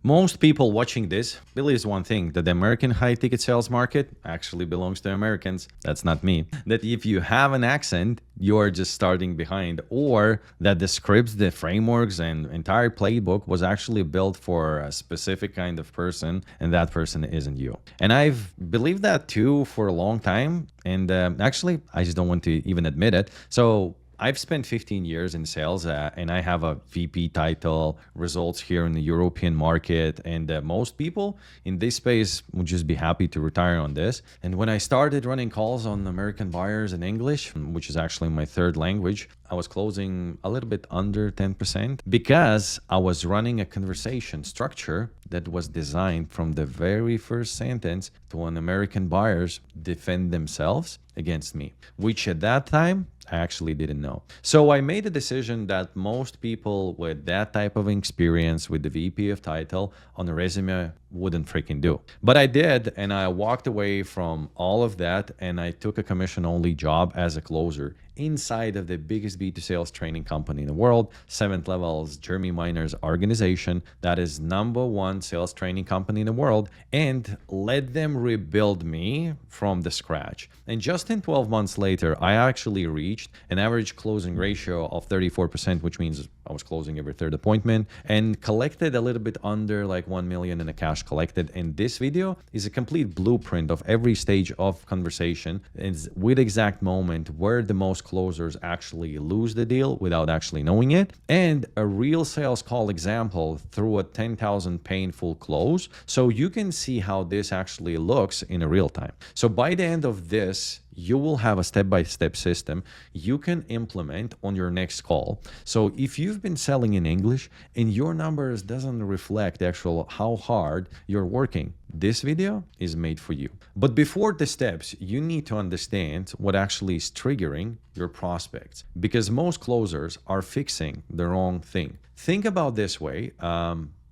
Most people watching this believes one thing, that the American high-ticket sales market actually belongs to Americans. That's not me. That if you have an accent, you're just starting behind, or that the scripts, the frameworks, and entire playbook was actually built for a specific kind of person, and that person isn't you. And I've believed that too for a long time, and actually, I just don't want to even admit it. So I've spent 15 years in sales, and I have a VP title, results here in the European market. And most people in this space would just be happy to retire on this. And when I started running calls on American buyers in English, which is actually my third language, I was closing a little bit under 10% because I was running a conversation structure that was designed from the very first sentence to when American buyers defend themselves against me, which at that time I actually didn't know. So I made a decision that most people with that type of experience with the VP of title on a resume wouldn't freaking do. But I did, and I walked away from all of that, and I took a commission-only job as a closer inside of the biggest B2 sales training company in the world, Seventh Levels, Jeremy Miner's organization, that is #1 sales training company in the world, and let them rebuild me from the scratch. And just in 12 months later, I actually reached an average closing ratio of 34%, which means I was closing every third appointment, and collected a little bit under like 1 million in the cash collected. And this video is a complete blueprint of every stage of conversation, and with exact moment where the most closers actually lose the deal without actually knowing it, and a real sales call example through a 10,000 painful close, so you can see how this actually looks in a real time. So by the end of this, you will have a step-by-step system you can implement on your next call. So if you've been selling in English and your numbers doesn't reflect actual how hard you're working, this video is made for you. But before the steps, you need to understand what actually is triggering your prospects, because most closers are fixing the wrong thing. Think about this way.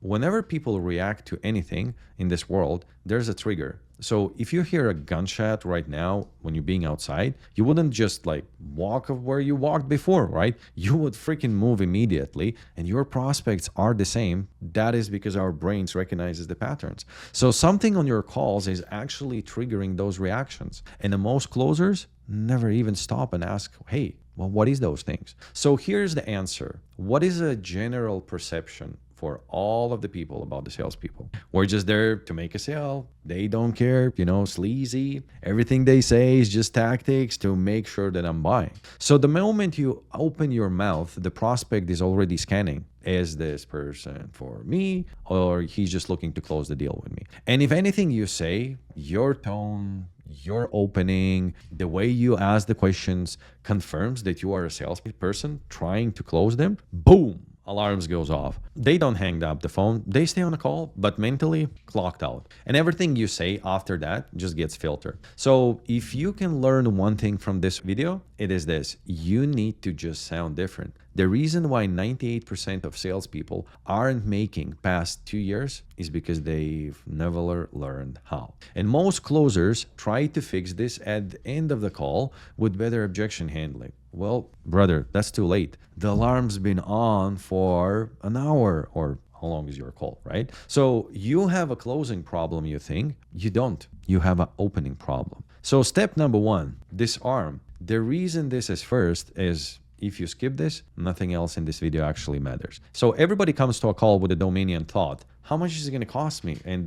Whenever people react to anything in this world, there's a trigger. So if you hear a gunshot right now when you're being outside, you wouldn't just like walk of where you walked before, right? You would freaking move immediately, and your prospects are the same. That is because our brains recognizes the patterns. So something on your calls is actually triggering those reactions. And the most closers never even stop and ask, hey, well, what is those things? So here's the answer. What is a general perception for all of the people about the salespeople? We're just there to make a sale. They don't care, sleazy. Everything they say is just tactics to make sure that I'm buying. So the moment you open your mouth, the prospect is already scanning. Is this person for me, or he's just looking to close the deal with me? And if anything you say, your tone, your opening, the way you ask the questions confirms that you are a salesperson trying to close them, boom, alarms goes off. They don't hang up the phone. They stay on the call, but mentally clocked out. And everything you say after that just gets filtered. So if you can learn one thing from this video, it is this: you need to just sound different. The reason why 98% of salespeople aren't making past 2 years is because they've never learned how. And most closers try to fix this at the end of the call with better objection handling. Well, brother, that's too late. The alarm's been on for an hour, or how long is your call, right? So you have a closing problem, you think. You don't. You have an opening problem. So step number 1, disarm. The reason this is first is, if you skip this, nothing else in this video actually matters. So everybody comes to a call with a Dominion thought. How much is it going to cost me? And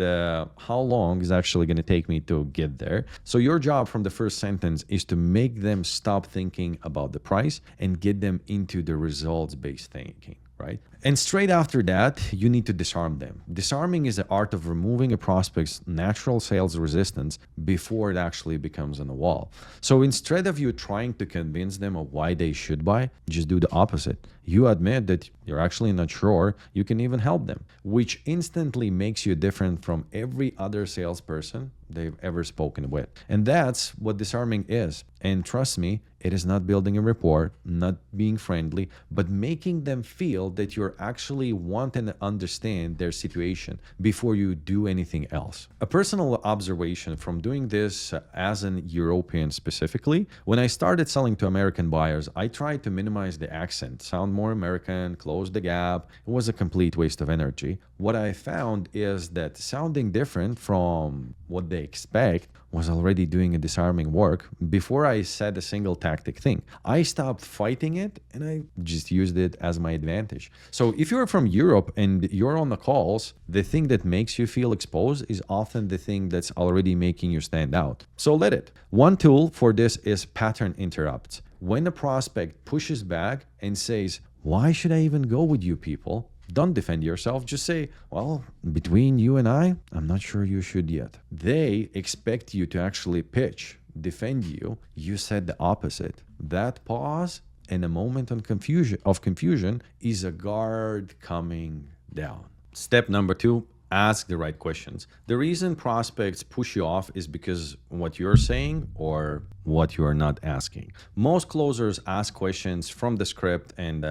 how long is actually going to take me to get there? So your job from the first sentence is to make them stop thinking about the price and get them into the results-based thinking, right? And straight after that, you need to disarm them. Disarming is the art of removing a prospect's natural sales resistance before it actually becomes on a wall. So instead of you trying to convince them of why they should buy, just do the opposite. You admit that you're actually not sure you can even help them, which instantly makes you different from every other salesperson they've ever spoken with. And that's what disarming is. And trust me, it is not building a rapport, not being friendly, but making them feel that you're closer actually want and understand their situation before you do anything else. A personal observation from doing this as an European specifically, when I started selling to American buyers, I tried to minimize the accent, sound more American, close the gap. It was a complete waste of energy. What I found is that sounding different from what they expect was already doing a disarming work before I said a single tactic thing. I stopped fighting it and I just used it as my advantage. So if you're from Europe and you're on the calls, the thing that makes you feel exposed is often the thing that's already making you stand out. So let it. One tool for this is pattern interrupts. When a prospect pushes back and says, "Why should I even go with you people?" Don't defend yourself. Just say, "Well, between you and I'm not sure you should yet." They expect you to actually pitch, defend you. You said the opposite. That pause and a moment of confusion is a guard coming down. Step number 2, ask the right questions. The reason prospects push you off is because what you're saying or what you are not asking. Most closers ask questions from the script, and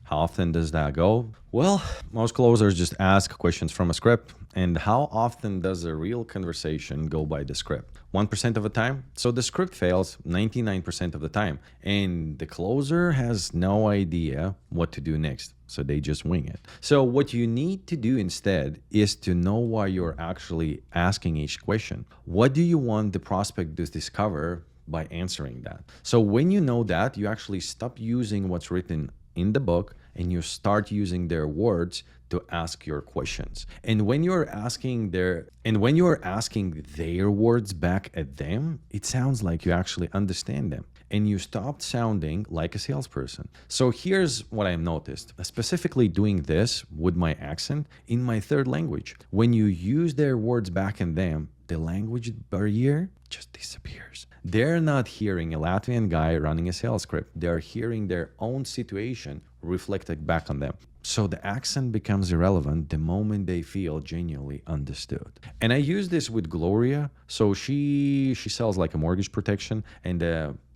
how often does that go? Well, most closers just ask questions from a script. And how often does a real conversation go by the script? 1% of the time. So the script fails 99% of the time. And the closer has no idea what to do next. So they just wing it. So what you need to do instead is to know why you're actually asking each question. What do you want the prospect to discover by answering that? So when you know that, you actually stop using what's written in the book and you start using their words to ask your questions. And when you're asking their words back at them, it sounds like you actually understand them and you stopped sounding like a salesperson. So here's what I noticed, specifically doing this with my accent in my third language. When you use their words back in them, the language barrier just disappears. They're not hearing a Latvian guy running a sales script. They're hearing their own situation reflected back on them. So the accent becomes irrelevant the moment they feel genuinely understood. And I use this with Gloria. So she sells like a mortgage protection, and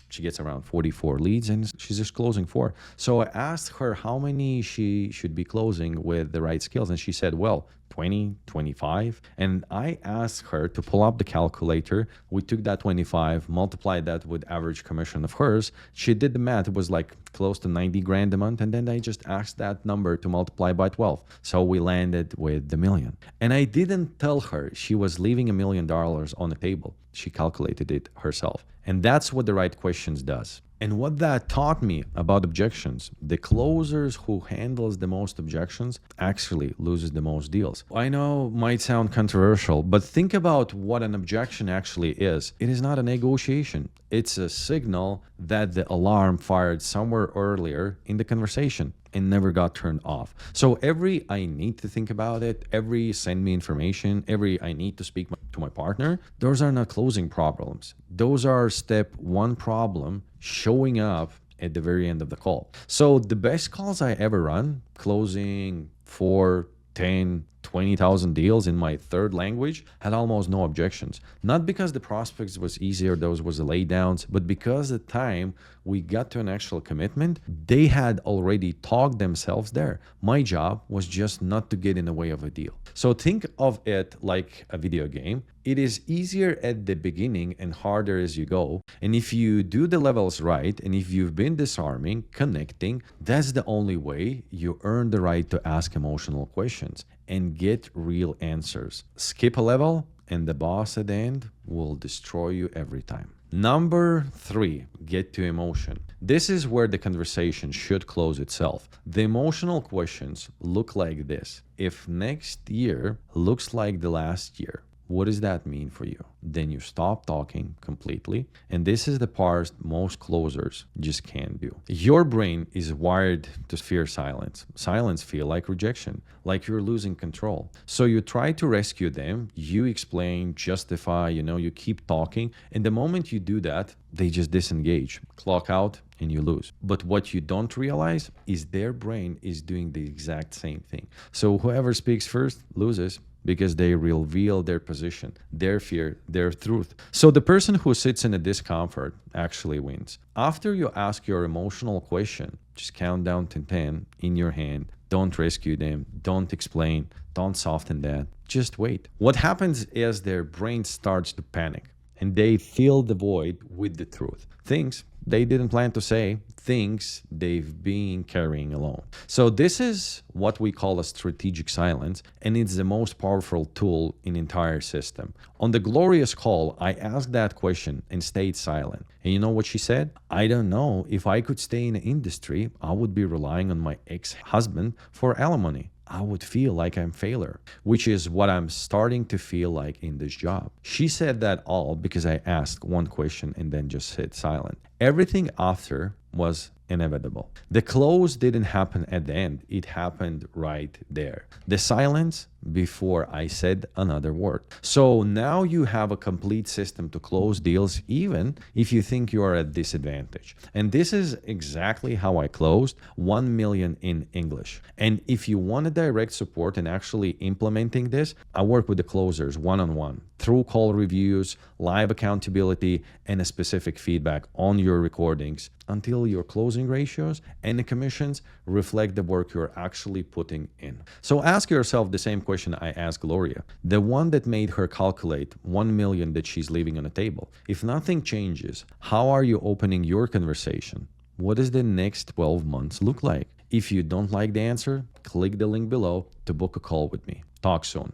she gets around 44 leads and she's just closing 4. So I asked her how many she should be closing with the right skills. And she said, well, 20, 25. And I asked her to pull up the calculator. We took that 25, multiplied that with average commission of hers. She did the math. It was like close to 90 grand a month. And then I just asked that number to multiply by 12. So we landed with the million. And I didn't tell her she was leaving $1 million on the table. She calculated it herself. And that's what the right questions does. And what that taught me about objections, the closers who handles the most objections actually loses the most deals. I know might sound controversial, but think about what an objection actually is. It is not a negotiation. It's a signal that the alarm fired somewhere earlier in the conversation and never got turned off. So every I need to think about it, every send me information, every I need to speak to my partner, those are not closing problems. Those are step 1 problem showing up at the very end of the call. So the best calls I ever run, closing 4, 10, 20,000 deals in my third language, had almost no objections. Not because the prospects was easier, those was the laydowns, but because the time we got to an actual commitment, they had already talked themselves there. My job was just not to get in the way of a deal. So think of it like a video game. It is easier at the beginning and harder as you go. And if you do the levels right, and if you've been disarming, connecting, that's the only way you earn the right to ask emotional questions and get real answers. Skip a level and the boss at the end will destroy you every time. Number 3, get to emotion. This is where the conversation should close itself. The emotional questions look like this. If next year looks like the last year, what does that mean for you? Then you stop talking completely. And this is the part most closers just can't do. Your brain is wired to fear silence. Silence feel like rejection, like you're losing control. So you try to rescue them. You explain, justify, you keep talking. And the moment you do that, they just disengage, clock out, and you lose. But what you don't realize is their brain is doing the exact same thing. So whoever speaks first loses, because they reveal their position, their fear, their truth. So the person who sits in a discomfort actually wins. After you ask your emotional question, just count down to 10 in your hand, Don't rescue them. Don't explain. Don't soften that. Just wait. What happens is their brain starts to panic and they fill the void with the truth. Things they didn't plan to say, things they've been carrying alone. So this is what we call a strategic silence, and it's the most powerful tool in the entire system. On the glorious call, I asked that question and stayed silent. And you know what she said? I don't know. If I could stay in the industry, I would be relying on my ex-husband for alimony. I would feel like I'm a failure, which is what I'm starting to feel like in this job. She said that all because I asked one question and then just sat silent. Everything after was inevitable. The close didn't happen at the end. It happened right there. The silence before I said another word. So now you have a complete system to close deals even if you think you are at disadvantage. And this is exactly how I closed 1 million in English. And if you want a direct support in actually implementing this, I work with the closers one-on-one through call reviews, live accountability, and a specific feedback on your recordings until your closing ratios and the commissions reflect the work you're actually putting in. So ask yourself the same question I asked Gloria, the one that made her calculate 1 million that she's leaving on the table. If nothing changes, how are you opening your conversation? What does the next 12 months look like? If you don't like the answer, click the link below to book a call with me. Talk soon.